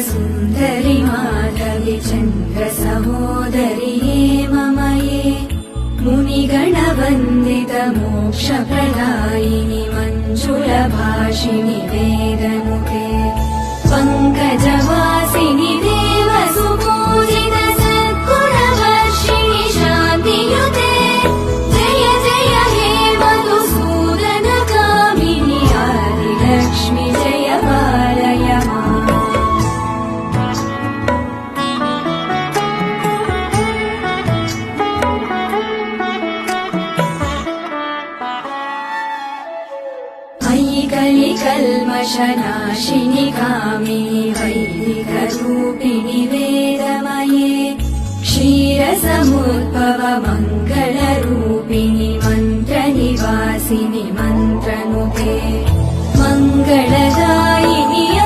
सुन्दरि माधवि चन्द्र सहोदरि हेममये मुनिगणवन्दित मोक्षप्रदायिनि मञ्जुलभाषिणि वेदनुते पङ्कजवासिनि देवसुपूजित सद्गुणवर्षिणि शान्तियुते जय जय हे मधुसूदन कामिनि आदिलक्ष्मि जय पालय माम्। मयि कलिकल्मषनाशिनि कामिनि वैदिकरूपिणि वेदमये क्षीरसमुद्भव मङ्गल